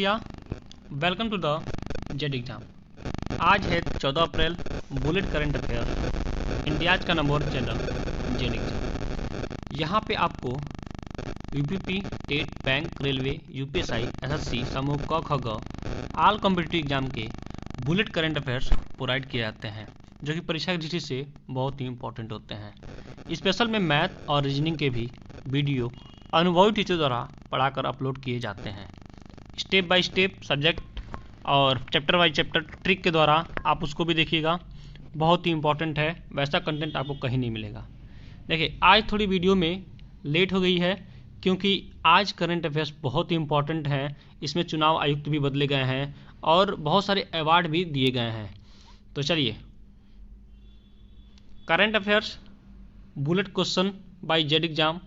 India, welcome to the Z exam. आज है 14 April. Bullet current affair India's का number channel Z exam. यहाँ पे आपको UPP, TET, bank, railway, UPSI, SSC, समूह क, ख, ग ऑल कॉम्पिटिटिव एग्जाम के बुलेट करंट अफेयर्स प्रोवाइड किए जाते हैं, जो कि परीक्षा की दृष्टि से बहुत ही इंपॉर्टेंट होते हैं। स्पेशल में मैथ और रीजनिंग के भी वीडियो अनुभवी टीचर द्वारा पढ़ाकर अपलोड किए जाते हैं। स्टेप बाय स्टेप सब्जेक्ट और चैप्टर बाय चैप्टर ट्रिक के द्वारा आप उसको भी देखिएगा। बहुत ही इंपॉर्टेंट है, वैसा कंटेंट आपको कहीं नहीं मिलेगा। देखिए, आज थोड़ी वीडियो में लेट हो गई है क्योंकि आज करंट अफेयर्स बहुत ही इंपॉर्टेंट हैं। इसमें चुनाव आयुक्त भी बदले गए हैं और बहुत सारे अवार्ड भी दिए गए हैं। तो चलिए, current affairs bullet question by Z exam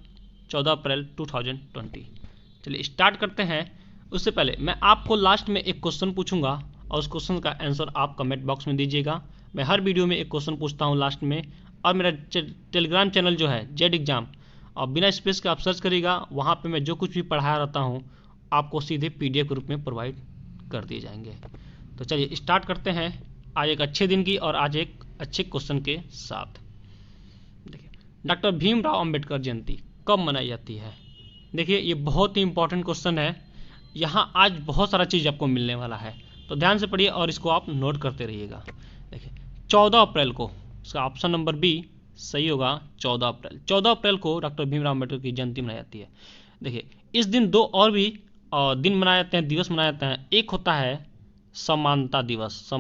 14 अप्रैल 2020। चलिए स्टार्ट करते हैं। उससे पहले मैं आपको लास्ट में एक क्वेश्चन पूछूंगा और उस क्वेश्चन का आंसर आप कमेंट बॉक्स में दीजिएगा। मैं हर वीडियो में एक क्वेश्चन पूछता हूं लास्ट में। और मेरा टेलीग्राम चैनल जो है जेड एग्जाम, और बिना स्पेस के आप सर्च करिएगा, वहाँ पे मैं जो कुछ भी पढ़ाया रहता हूँ आपको सीधे PDF के रूप में प्रोवाइड कर दिए जाएंगे। तो चलिए स्टार्ट करते हैं आज एक अच्छे दिन की और आज एक अच्छे क्वेश्चन के साथ। देखिए, डॉक्टर भीमराव अंबेडकर जयंती कब मनाई जाती है? देखिए, ये बहुत ही इंपॉर्टेंट क्वेश्चन है। यहाँ आज बहुत सारा चीज़ आपको मिलने वाला है, तो ध्यान से पढ़िए और इसको आप नोट करते रहिएगा। देखिए, 14 अप्रैल को, इसका ऑप्शन नंबर बी सही होगा। 14 अप्रैल को डॉक्टर भीमराव अंबेडकर की जयंती मनाई जाती है। देखिए, इस दिन दो और भी दिन मनाए जाते हैं, दिवस मनाए जाते हैं। एक होता है समानता दिवस,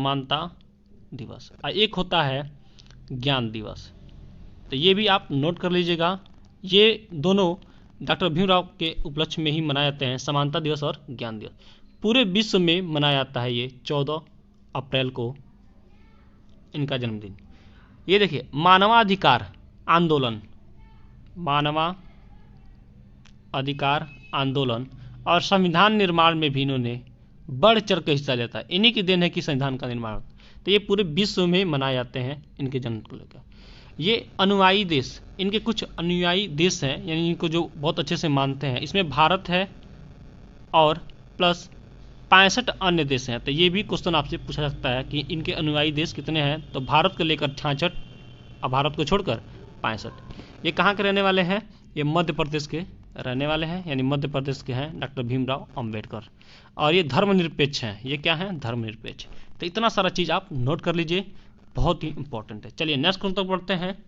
और एक होता है ज्ञान दिवस। तो ये भी आप नोट कर लीजिएगा। ये दोनों डॉक्टर भीमराव के उपलक्ष्य में ही मनाए जाते हैं, समानता दिवस और ज्ञान दिवस। पूरे विश्व में मनाया जाता है ये 14 अप्रैल को इनका जन्मदिन। ये देखिए, मानवाधिकार आंदोलन और संविधान निर्माण में भी इन्होंने बढ़ चढ़ के हिस्सा लेता है। इन्हीं की देन है कि संविधान का निर्माण होता है। तो ये पूरे विश्व में मनाए जाते हैं इनके जन्म को लेकर। ये अनुयायी देश, इनके कुछ अनुयायी देश हैं, यानी इनको जो बहुत अच्छे से मानते हैं, इसमें भारत है और प्लस 65 अन्य देश हैं। तो ये भी क्वेश्चन आपसे पूछा जा सकता है कि इनके अनुयायी देश कितने हैं। तो भारत को लेकर 66 और भारत को छोड़कर 65। ये कहाँ के रहने वाले हैं? ये मध्य प्रदेश के रहने वाले हैं, यानी मध्य प्रदेश के हैं डॉक्टर भीमराव अंबेडकर। और ये धर्मनिरपेक्ष हैं। ये क्या है? धर्मनिरपेक्ष। तो इतना सारा चीज़ आप नोट कर लीजिए, बहुत ही इंपॉर्टेंट है। चलिए नेक्स्ट क्वेश्चन तक बढ़ते हैं।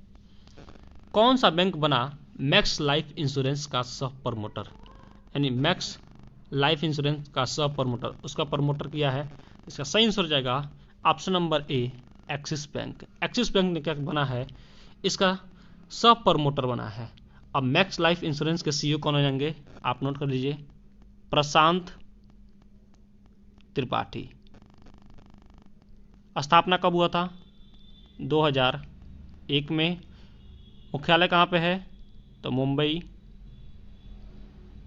कौन सा बैंक बना मैक्स लाइफ इंश्योरेंस का सह प्रमोटर? यानी मैक्स लाइफ इंश्योरेंस का सह प्रमोटर, उसका प्रमोटर किया है। इसका सही आंसर हो जाएगा option number A, axis bank. Axis bank ने क्या बना है? इसका सह प्रमोटर बना है। अब मैक्स लाइफ इंश्योरेंस के CEO कौन हो जाएंगे? आप नोट कर लीजिए, प्रशांत त्रिपाठी। स्थापना कब हुआ था? 2001 में। मुख्यालय कहाँ पे है? तो मुंबई।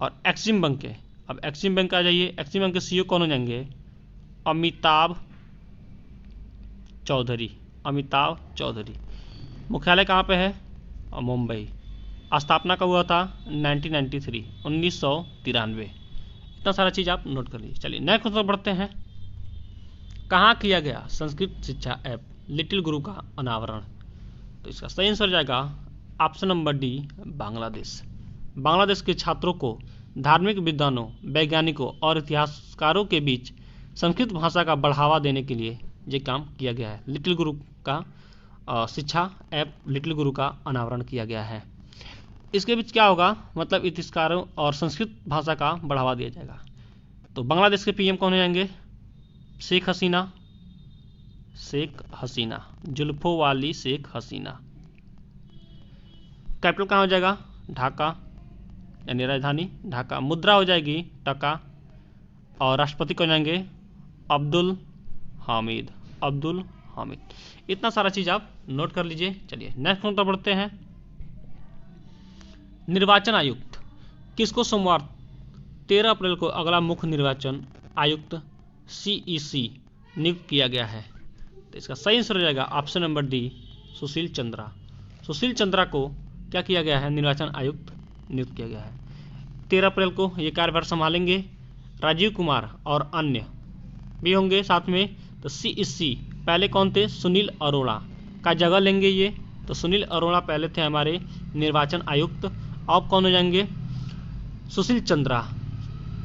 और एक्सिम बैंक के, अब एक्सिम बैंक आ जाइए। एक्सिम बैंक के CEO कौन हो जाएंगे? अमिताभ चौधरी। मुख्यालय कहाँ पे है? मुंबई। स्थापना कब हुआ था? 1993। इतना सारा चीज़ आप नोट कर लीजिए। चलिए नेक्स्ट क्वेश्चन बढ़ते हैं। कहाँ किया गया संस्कृत शिक्षा ऐप लिटिल गुरु का अनावरण? तो इसका सही आंसर हो जाएगा option number D, Bangladesh. Bangladesh के छात्रों को धार्मिक विद्वानों, वैज्ञानिकों और इतिहासकारों के बीच संस्कृत भाषा का बढ़ावा देने के लिए ये काम किया गया है। लिटिल गुरु का शिक्षा ऐप लिटिल गुरु का अनावरण किया गया है। इसके बीच क्या होगा? मतलब इतिहासकारों और संस्कृत भाषा का बढ़ावा दिया जाएगा। तो बांग्लादेश के PM कौन हो जाएंगे? शेख हसीना, जुल्फों वाली शेख हसीना। कैपिटल कहाँ हो जाएगा? ढाका, यानी राजधानी ढाका। मुद्रा हो जाएगी टका। और राष्ट्रपति कौन जाएंगे? अब्दुल हामिद। इतना सारा चीज आप नोट कर लीजिए। चलिए नेक्स्ट नोट बढ़ते हैं। निर्वाचन आयुक्त किसको सोमवार 13 अप्रैल को अगला मुख्य निर्वाचन आयुक्त CEC नियुक्त किया गया है? तो इसका सही आंसर हो जाएगा option number D, Sushil Chandra को क्या किया गया है? निर्वाचन आयुक्त नियुक्त किया गया है। 13 अप्रैल को ये कार्यभार संभालेंगे राजीव कुमार और अन्य भी होंगे साथ में। तो CEC पहले कौन थे? सुनील अरोड़ा का जगह लेंगे ये। तो सुनील अरोड़ा पहले थे हमारे निर्वाचन आयुक्त। अब कौन हो जाएंगे? सुशील चंद्रा।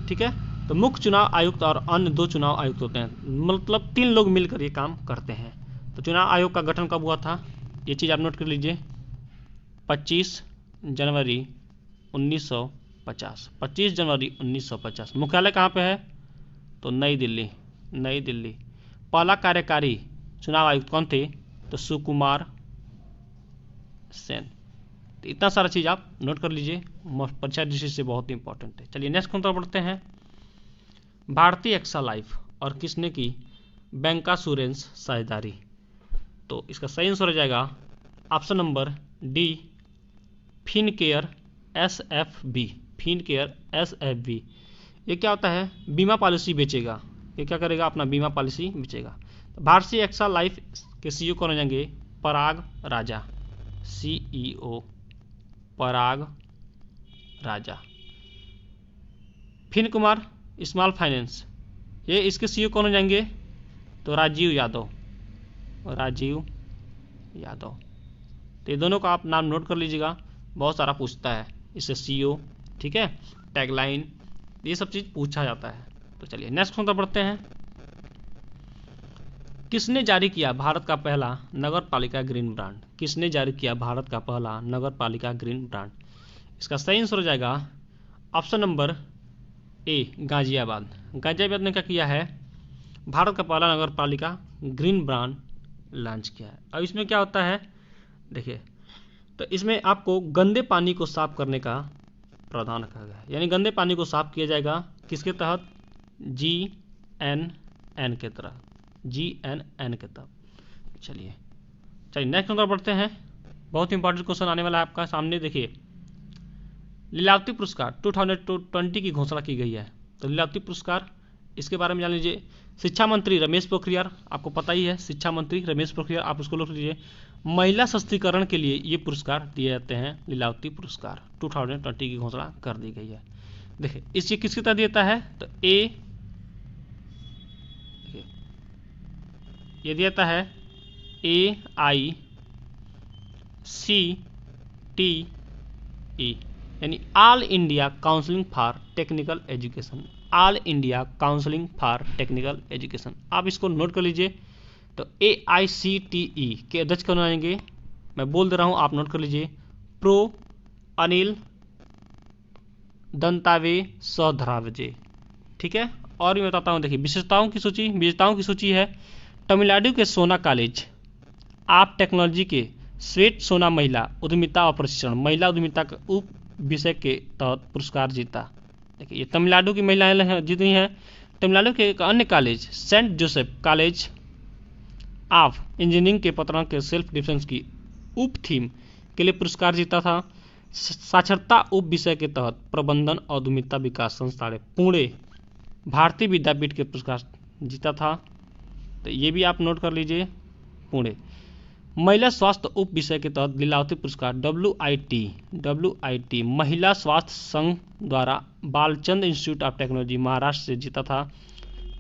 ठीक है, तो मुख्य चुनाव आयुक्त और अन्य 2 चुनाव आयुक्त होते हैं, मतलब 3 लोग मिलकर ये काम करते हैं। तो चुनाव आयोग का गठन कब हुआ था? ये चीज़ आप नोट कर लीजिए, 25 जनवरी 1950। 25 जनवरी 1950। मुख्यालय कहाँ पे है? तो नई दिल्ली। नई दिल्ली। पहला कार्यकारी चुनाव आयुक्त कौन थे? तो सुकुमार सेन। तो इतना सारा चीज़ आप नोट कर लीजिए, परीक्षा दृष्टि से बहुत इंपॉर्टेंट है। चलिए नेक्स्ट क्वेश्चन पढ़ते हैं। भारतीय एक्सा लाइफ और किसने की? बैंकासुरेंस साझेदारी। तो इसका सही आंसर हो जाएगा option number D, Fincare SFB। Fincare SFB। ये क्या होता है? बीमा पॉलिसी बेचेगा। ये क्या करेगा? अपना बीमा पॉलिसी बेचेगा। तो भारतीय एक्सा लाइफ के CEO कौन हो जाएंगे? पराग राजा। CEO पराग राजा। फिन कुमार स्मॉल फाइनेंस, ये इसके CEO कौन हो जाएंगे? तो राजीव यादव। राजीव यादव। तो ये दोनों का आप नाम नोट कर लीजिएगा, बहुत सारा पूछता है इससे CEO। ठीक है, टैगलाइन, ये सब चीज़ पूछा जाता है। तो चलिए नेक्स्ट क्वेश्चन पढ़ते हैं। किसने जारी किया भारत का पहला नगर पालिका ग्रीन ब्रांड? किसने जारी किया भारत का पहला नगर पालिका ग्रीन ब्रांड? इसका सही आंसर हो जाएगा option number A, Ghaziabad. Ghaziabad ने क्या किया है? भारत का पहला नगर पालिका ग्रीन ब्रांड लॉन्च किया है। अब इसमें क्या होता है देखिए, तो इसमें आपको गंदे पानी को साफ करने का प्रावधान रखा गया है, यानी गंदे पानी को साफ किया जाएगा किसके तहत? GNN के तरह। GNN के तहत। चलिए नेक्स्ट नंबर पढ़ते हैं। बहुत इंपॉर्टेंट क्वेश्चन आने वाला है आपका सामने। देखिए, लीलावती पुरस्कार 2020 की घोषणा की गई है। तो लीलावती पुरस्कार, इसके बारे में जान लीजिए। शिक्षा मंत्री रमेश पोखरियाल, आपको पता ही है, शिक्षा मंत्री रमेश पोखरियाल, आप उसको लिख लीजिए। महिला सशक्तिकरण के लिए ये पुरस्कार दिए जाते हैं, लीलावती पुरस्कार 2020 की घोषणा कर दी गई है। देखिए, इस किसके तहत देता है? तो ये देता है AICTE, यानी all India counselling for technical education. All India counselling for technical education, आप इसको नोट कर लीजिए। तो AICTE के अध्यक्ष कौन आएंगे? मैं बोल दे रहा हूं, आप नोट कर लीजिए। प्रो अनिल दंतावे सहधरावजे। ठीक है, और भी बताता हूं। देखिए, विशेषताओं की सूची है। तमिलनाडु के सोना कॉलेज ऑफ टेक्नोलॉजी के श्वेत सोना महिला उद्यमिता और प्रशिक्षण, महिला उद्यमिता का उप विषय के तहत पुरस्कार जीता। देखिए, ये तमिलनाडु की महिलाएं जीती हैं। तमिलनाडु के एक अन्य college Saint Joseph college of engineering के पटना के सेल्फ डिफेंस की उप थीम के लिए पुरस्कार जीता था। साक्षरता उप विषय के तहत प्रबंधन और उद्यमिता विकास संस्थान पुणे भारतीय विद्यापीठ के पुरस्कार जीता था। तो ये भी आप नोट कर लीजिए, पुणे। महिला स्वास्थ्य उप विषय के तहत लीलावती पुरस्कार WIT महिला स्वास्थ्य संघ द्वारा Balchand institute of technology Maharashtra से जीता था।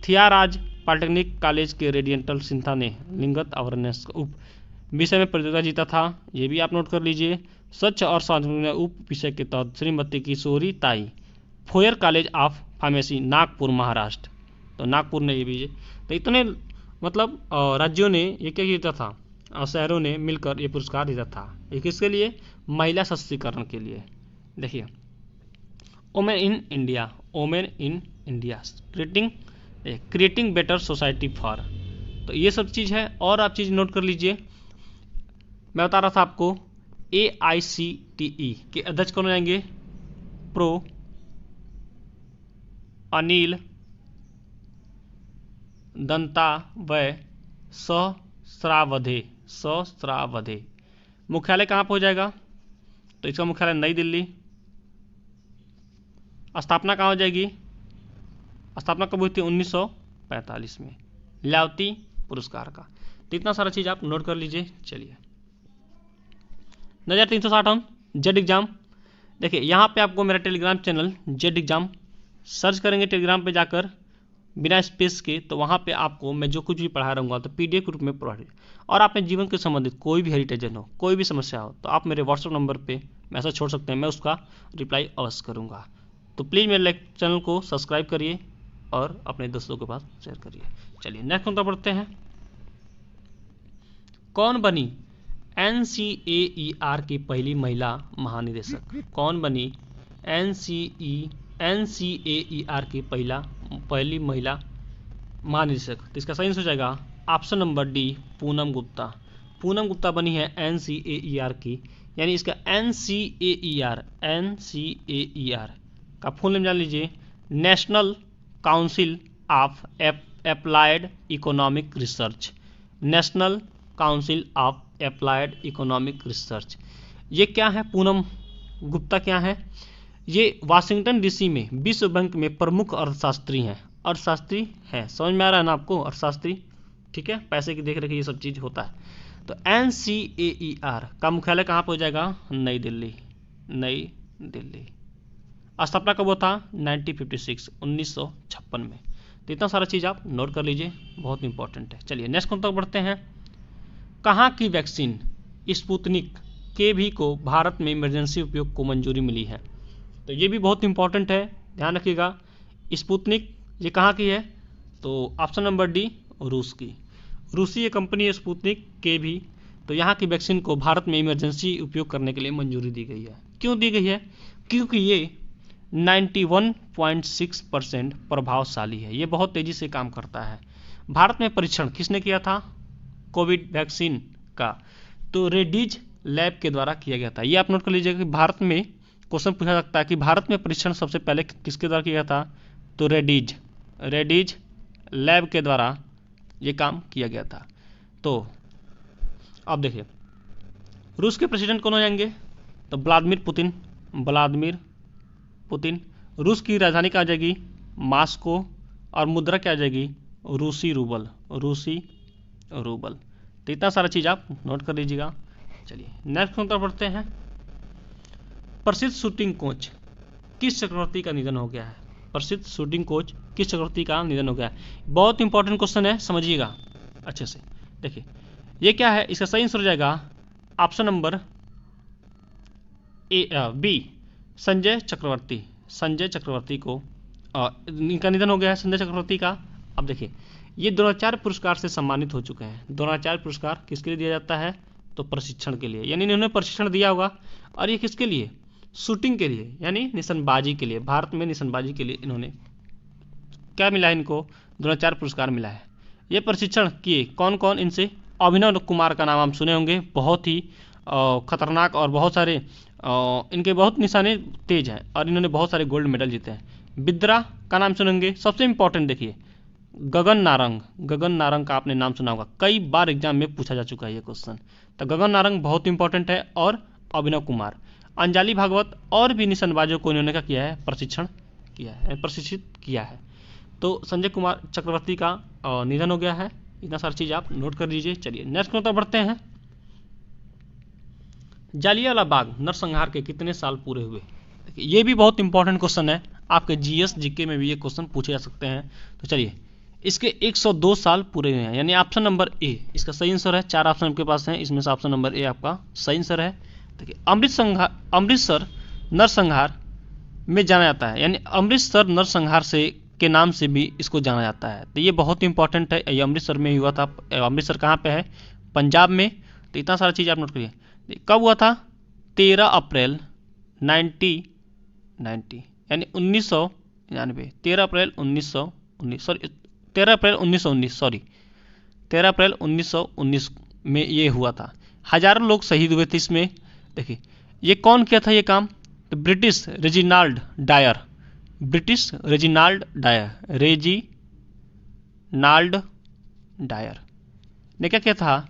थियाराज पॉलिटेक्निक कॉलेज के रेडियंटल सिंथा ने लिंगत अवेयरनेस उप विषय में प्रतियोगिता जीता था। ये भी आप नोट कर लीजिए। स्वच्छ और सांस्कृतिक उप विषय के तहत श्रीमती किशोरी ताई foyer college of pharmacy Nagpur Maharashtra. तो नागपुर ने ये भी, तो इतने मतलब राज्यों ने ये क्या जीता था और शहरों ने मिलकर ये पुरस्कार जीता था। ये किसके लिए? महिला सशक्तिकरण के लिए। देखिए, women in India, women in India creating better society for, तो ये सब चीज़ है। और आप चीज़ नोट कर लीजिए, मैं बता रहा था आपको AICTE के अध्यक्ष कौन हो जाएंगे? प्रो अनिल दंतावय सहस्रावधे। मुख्यालय कहाँ पर हो जाएगा? तो इसका मुख्यालय नई दिल्ली। स्थापना कहाँ हो जाएगी? स्थापना कब हुई थी? 1945 में, लीलावती पुरस्कार का। तो इतना सारा चीज़ आप नोट कर लीजिए। चलिए 9360 जेड एग्जाम। देखिए, यहाँ पे आपको मेरा Telegram channel Z exam search करेंगे टेलीग्राम पे जाकर बिना स्पेस के, तो वहाँ पे आपको मैं जो कुछ भी पढ़ा रहूँगा तो PDF के रूप में प्रोवाइड। और आपने जीवन के संबंधित कोई भी हेरिटेजन हो, कोई भी समस्या हो, तो आप मेरे व्हाट्सएप नंबर पे मैसेज छोड़ सकते हैं, मैं उसका रिप्लाई अवश्य करूँगा। तो प्लीज़ मेरे चैनल को सब्सक्राइब करिए और अपने दोस्तों के पास शेयर करिए। चलिए नेक्स्ट नंबर पढ़ते हैं। कौन बनी NCAER की पहली महिला महानिदेशक? कौन बनी NCAER की पहली महिला महानिदेशक? तो इसका सही आंसर हो जाएगा option number D, Poonam Gupta. Poonam Gupta बनी है NCAER की, यानी इसका NCAER का फुल नेम जान लीजिए, national council of applied economic research. National council of applied economic research. ये क्या है? पूनम गुप्ता क्या है? ये वाशिंगटन DC में विश्व बैंक में प्रमुख अर्थशास्त्री हैं। अर्थशास्त्री हैं, समझ में आ रहा है ना आपको? अर्थशास्त्री, ठीक है, पैसे की देख रेख ये सब चीज़ होता है। तो NCAER का मुख्यालय कहाँ पर हो जाएगा? नई दिल्ली। नई दिल्ली। स्थापना कब हुआ था? 1956 में। तो इतना सारा चीज़ आप नोट कर लीजिए, बहुत इंपॉर्टेंट है। चलिए नेक्स्ट क्वेश्चन तक बढ़ते हैं। कहाँ की वैक्सीन स्पुतनिक KV को भारत में इमरजेंसी उपयोग को मंजूरी मिली है? तो ये भी बहुत इंपॉर्टेंट है, ध्यान रखिएगा। स्पुतनिक ये कहाँ की है? तो ऑप्शन नंबर डी, रूस की। रूसी ये कंपनी है स्पुतनिक KV। तो यहाँ की वैक्सीन को भारत में इमरजेंसी उपयोग करने के लिए मंजूरी दी गई है। क्यों दी गई है? क्योंकि ये 91.6% प्रभावशाली है, ये बहुत तेज़ी से काम करता है। भारत में परीक्षण किसने किया था कोविड वैक्सीन का? तो रेड्डीज लैब के द्वारा किया गया था। ये आप नोट कर लीजिएगा कि भारत में क्वेश्चन पूछा सकता है कि भारत में परीक्षण सबसे पहले किसके द्वारा किया था? तो रेड्डीज लैब के द्वारा ये काम किया गया था। तो अब देखिए रूस के प्रेसिडेंट कौन हो जाएंगे? तो व्लादिमीर पुतिन। रूस की राजधानी क्या आ जाएगी? मॉस्को। और मुद्रा क्या आ जाएगी? रूसी रूबल। तो इतना सारा चीज़ आप नोट कर लीजिएगा। चलिए नेक्स्ट क्वेश्चन पढ़ते हैं। प्रसिद्ध शूटिंग कोच किस चक्रवर्ती का निधन हो गया है? प्रसिद्ध शूटिंग कोच किस चक्रवर्ती का निधन हो गया है? बहुत इंपॉर्टेंट क्वेश्चन है, समझिएगा अच्छे से। देखिए ये क्या है, इसका सही आंसर हो जाएगा ऑप्शन नंबर बी, संजय चक्रवर्ती को इनका निधन हो गया है, संजय चक्रवर्ती का। अब देखिए ये द्रोणाचार्य पुरस्कार से सम्मानित हो चुके हैं। द्रोणाचार्य पुरस्कार किसके लिए दिया जाता है? तो प्रशिक्षण के लिए, यानी इन्होंने प्रशिक्षण दिया होगा। और ये किसके लिए? शूटिंग के लिए, यानी निशानबाजी के लिए। भारत में निशानबाजी के लिए इन्होंने क्या मिला है? इनको द्रोणाचार्य पुरस्कार मिला है। ये प्रशिक्षण किए कौन कौन? इनसे अभिनव कुमार का नाम आप सुने होंगे, बहुत ही खतरनाक और बहुत सारे इनके बहुत निशाने तेज हैं और इन्होंने बहुत सारे गोल्ड मेडल जीते हैं। बिद्रा का नाम सुनेंगे। सबसे इंपॉर्टेंट देखिए गगन नारंग का आपने नाम सुना होगा, कई बार एग्जाम में पूछा जा चुका है ये क्वेश्चन। तो गगन नारंग बहुत इंपॉर्टेंट है। और अभिनव कुमार, अंजलि भागवत और भी निशानबाजों को इन्होंने क्या किया है? प्रशिक्षित किया है। तो संजय कुमार चक्रवर्ती का निधन हो गया है। इतना सारी चीज़ आप नोट कर लीजिए। चलिए नेक्स्ट क्वेश्चन बढ़ते हैं। जालियांवाला बाग नरसंहार के कितने साल पूरे हुए? ये भी बहुत इंपॉर्टेंट क्वेश्चन है, आपके GS GK में भी ये क्वेश्चन पूछे जा सकते हैं। तो चलिए इसके 102 साल पूरे हुए हैं, यानी ऑप्शन नंबर ए इसका सही आंसर है। 4 ऑप्शन आपके पास हैं, इसमें से ऑप्शन नंबर ए आपका सही आंसर है। देखिए अमृतसर नरसंहार में जाना जाता है, यानी अमृतसर नरसंहार से के नाम से भी इसको जाना जाता है। तो ये बहुत इंपॉर्टेंट है, ये अमृतसर में हुआ था। अमृतसर कहाँ पे है? पंजाब में। तो इतना सारा चीज़ आप नोट करिए। कब हुआ था? 13 अप्रैल 1990, यानी 1999। 13 अप्रैल 1919 में ये हुआ था। हजारों लोग शहीद हुए थे इसमें। देखिए ये कौन किया था ये काम? तो ब्रिटिश रेजिनाल्ड डायर ने क्या किया था?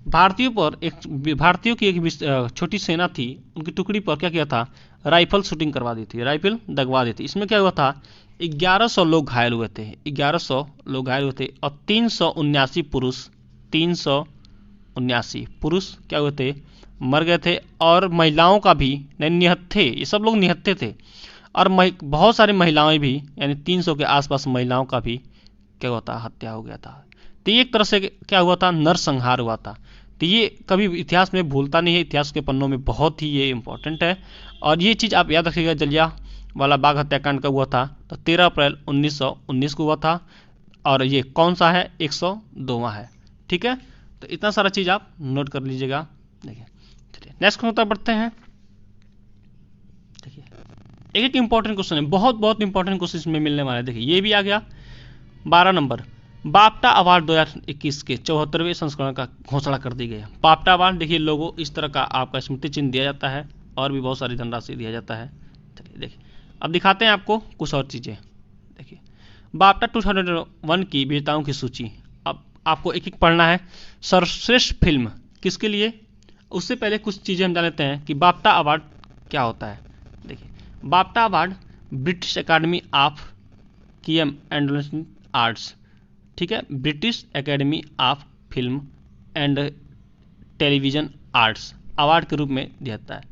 भारतीयों की एक छोटी सेना थी, उनकी टुकड़ी पर क्या किया था? राइफल शूटिंग करवा दी थी, राइफल दगवा दी थी। इसमें क्या हुआ था? 1100 लोग घायल हुए थे। 1100 लोग घायल हुए थे और 379 पुरुष क्या हुए थे? मर गए थे। और महिलाओं का भी निहत्थे, ये सब लोग निहत्थे थे। और बहुत सारी महिलाएं भी, यानी 300 के आसपास महिलाओं का भी क्या हुआ था, हत्या हो गया था। तो ये एक तरह से क्या हुआ था, नरसंहार हुआ था। तो ये कभी इतिहास में भूलता नहीं है, इतिहास के पन्नों में बहुत ही ये इंपॉर्टेंट है। और ये चीज़ आप याद रखिएगा, जलियांवाला बाग हत्याकांड कब हुआ था, तो 13 अप्रैल 1919 को हुआ था। और ये कौन सा है, 102वां है। ठीक है, तो इतना सारा चीज़ आप नोट कर लीजिएगा। देखिए, चलिए नेक्स्ट क्वेश्चन बढ़ते हैं। देखिए, एक एक इंपॉर्टेंट क्वेश्चन है, बहुत बहुत इंपॉर्टेंट क्वेश्चन इसमें मिलने वाला है। देखिए, ये भी आ गया 12 नंबर। बाफ्टा अवार्ड 2021 के 74वें संस्करण का घोषणा कर दी गई है। बाफ्टा अवार्ड देखिए, लोगो इस तरह का आपका स्मृति चिन्ह दिया जाता है और भी बहुत सारी धनराशि दिया जाता है। चलिए देखिए, अब दिखाते हैं आपको कुछ और चीज़ें। देखिए, बाफ्टा 2001 की विजेताओं की सूची। अब आपको एक एक पढ़ना है। सर्वश्रेष्ठ फिल्म किसके लिए, उससे पहले कुछ चीज़ें हम जान लेते हैं कि बाफ्टा अवार्ड क्या होता है। देखिए, BAFTA award British academy of कियम एंड आर्ट्स, ठीक है, British academy of film and television arts award के रूप में दिया जाता है।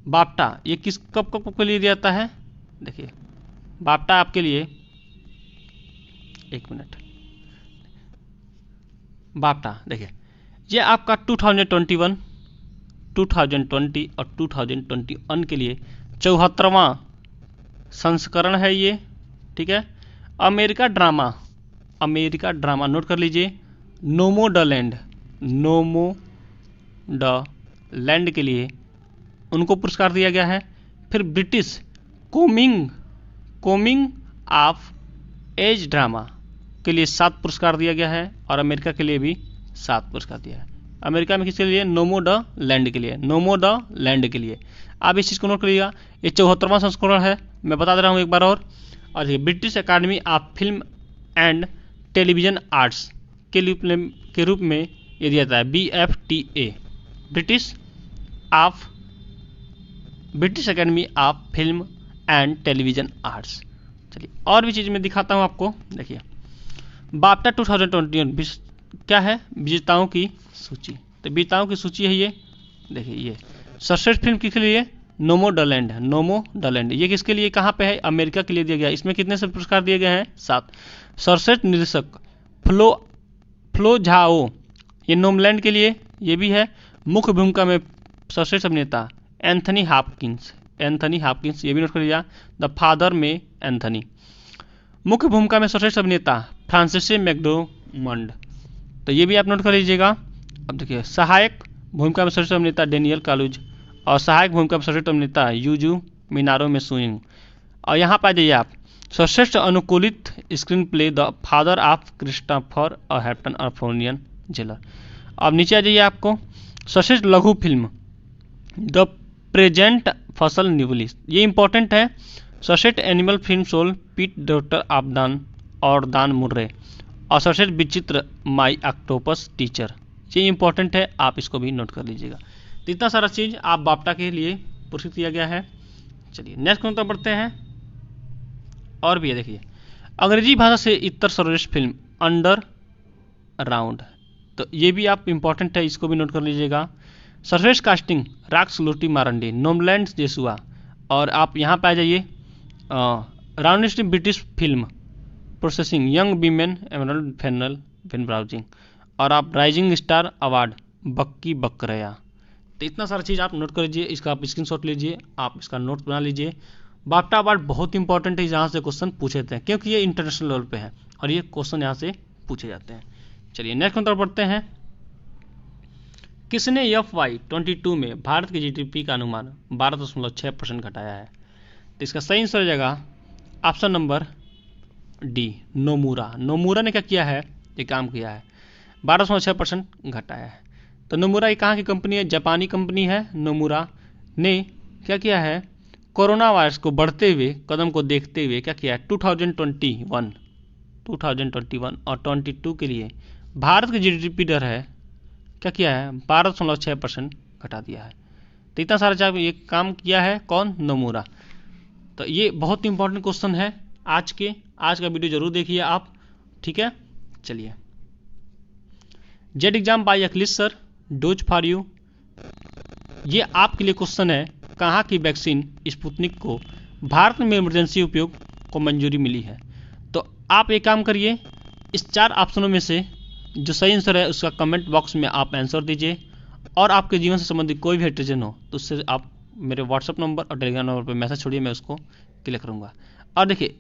बाफ्टा ये किस कब के लिए दिया जाता है। देखिए, बाफ्टा आपके लिए, एक मिनट, बाफ्टा देखिए, ये आपका 2021, 2020 और 2021 के लिए 74वां संस्करण है ये। ठीक है, अमेरिका ड्रामा नोट कर लीजिए। नोमोडलैंड के लिए उनको पुरस्कार दिया गया है। फिर British coming of age drama के लिए 7 पुरस्कार दिया गया है और अमेरिका के लिए भी 7 पुरस्कार दिया है। अमेरिका में किसके लिए, नोमोडलैंड के लिए। आप इस चीज़ को नोट करिएगा, ये 74वां संस्करण है, मैं बता दे रहा हूँ एक बार और ये British academy of film and television arts के रूप में ये दिया जाता है, BFTA, British academy of film and television arts. चलिए और भी चीज़ मैं दिखाता हूँ आपको। देखिए, बाफ्टा 2021 क्या है, विजेताओं की सूची। तो विजेताओं की सूची है ये। देखिए, ये सर्वश्रेष्ठ फिल्म किसके लिए, नोमोडलैंड। ये किसके लिए, कहाँ पे है, अमेरिका के लिए दिया गया। इसमें कितने से पुरस्कार दिए गए हैं, 7। सर्वश्रेष्ठ निर्देशक फ्लो झाओ, ये नोमलैंड के लिए ये भी है। मुख्य भूमिका में सर्वश्रेष्ठ अभिनेता एंथनी हॉपकिंस, ये भी नोट कर लिया, द फादर में एंथनी। मुख्य भूमिका में सर्वश्रेष्ठ अभिनेता फ्रांसिस मैकडोमंड, तो ये भी आप नोट कर लीजिएगा। अब देखिए, सहायक भूमिका में सर्वश्रेष्ठ अभिनेता डेनियल कालूज और सहायक भूमिका में सर्वश्रेष्ठ अभिनेता यूजू मिनारो में सुइंग। और यहाँ पर जाइए आप, सर्वश्रेष्ठ अनुकूलित screen play the father of Christopher और हैप्टन और फ्लोरियन जेलर। अब नीचे आ जाइए, आपको सर्वश्रेष्ठ लघु फिल्म द प्रेजेंट फसल न्यूलिस, ये इंपॉर्टेंट है। सर्वश्रेष्ठ एनिमल फिल्म सोल पीट डॉक्टर ऑफ दान मुर्रे और सर्वश्रेष्ठ विचित्र माई ऑक्टोपस टीचर, ये इंपॉर्टेंट है, आप इसको भी नोट कर लीजिएगा। तो इतना सारा चीज़ आप बाफ्टा के लिए पुरस्कृत किया गया है। चलिए नेक्स्ट क्वेश्चन बढ़ते हैं। और भी है, देखिए, अंग्रेजी भाषा से इतर सर्वश्रेष्ठ फिल्म अंडर राउंड, तो ये भी आप इंपॉर्टेंट है, इसको भी नोट कर लीजिएगा। सर्वश्रेष्ठ कास्टिंग राक्स लूटी मारंडी, नोमलैंड जेसुआ। और आप यहाँ पे आ जाइए, round British film processing young women Emerald Fennell win browsing. और आप राइजिंग स्टार अवार्ड बक्की बकरया। तो इतना सारा चीज़ आप नोट कर लीजिए, इसका आप स्क्रीनशॉट लीजिए, आप इसका नोट बना लीजिए। बाफ्टा अवार्ड बहुत इंपॉर्टेंट है, यहाँ से क्वेश्चन पूछे जाते हैं क्योंकि ये इंटरनेशनल लेवल पे है और ये क्वेश्चन यहाँ से पूछे जाते हैं। चलिए नेक्स्ट क्वेश्चन पढ़ते हैं। किसने FY22 में भारत की GDP का अनुमान 12.6% घटाया है। तो इसका सही आंसर हो जाएगा ऑप्शन नंबर डी, नोमुरा ने क्या किया है, ये काम किया है, 12.6% घटाया है। तो नोमुरा ये कहाँ की कंपनी है, जापानी कंपनी है। नोमुरा ने क्या किया है, कोरोना वायरस को बढ़ते हुए कदम को देखते हुए क्या किया है, 2021 और 22 के लिए भारत की GDP दर है क्या किया है, 12.6% घटा दिया है। तो इतना सारा चाहे ये काम किया है कौन, नोमुरा। तो ये बहुत इंपॉर्टेंट क्वेश्चन है आज का वीडियो जरूर देखिए आप, ठीक है। चलिए, Z exam by Akhilesh sir, doses for you, ये आपके लिए क्वेश्चन है। कहाँ की वैक्सीन स्पुतनिक को भारत में इमरजेंसी उपयोग को मंजूरी मिली है। तो आप एक काम करिए, इस 4 ऑप्शनों में से जो सही आंसर है उसका कमेंट बॉक्स में आप आंसर दीजिए, और आपके जीवन से संबंधित कोई भी हेट्रिजन हो तो उससे आप मेरे व्हाट्सअप नंबर और टेलीग्राम नंबर पर मैसेज छोड़िए, मैं उसको क्लियर करूँगा। और देखिए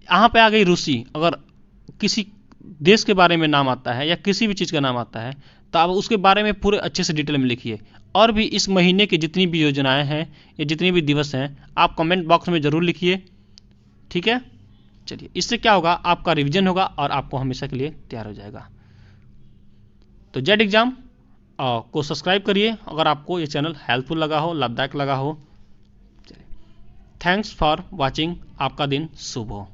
यहाँ पे आ गई रूसी, अगर किसी देश के बारे में नाम आता है या किसी भी चीज़ का नाम आता है तो आप उसके बारे में पूरे अच्छे से डिटेल में लिखिए। और भी इस महीने की जितनी भी योजनाएं हैं या जितने भी दिवस हैं आप कमेंट बॉक्स में ज़रूर लिखिए, ठीक है। चलिए, इससे क्या होगा, आपका रिवीजन होगा और आपको हमेशा के लिए तैयार हो जाएगा। तो जेड एग्जाम को सब्सक्राइब करिए अगर आपको ये चैनल हेल्पफुल लगा हो, लाभदायक लगा हो। चलिए, थैंक्स फॉर वॉचिंग। आपका दिन शुभ हो।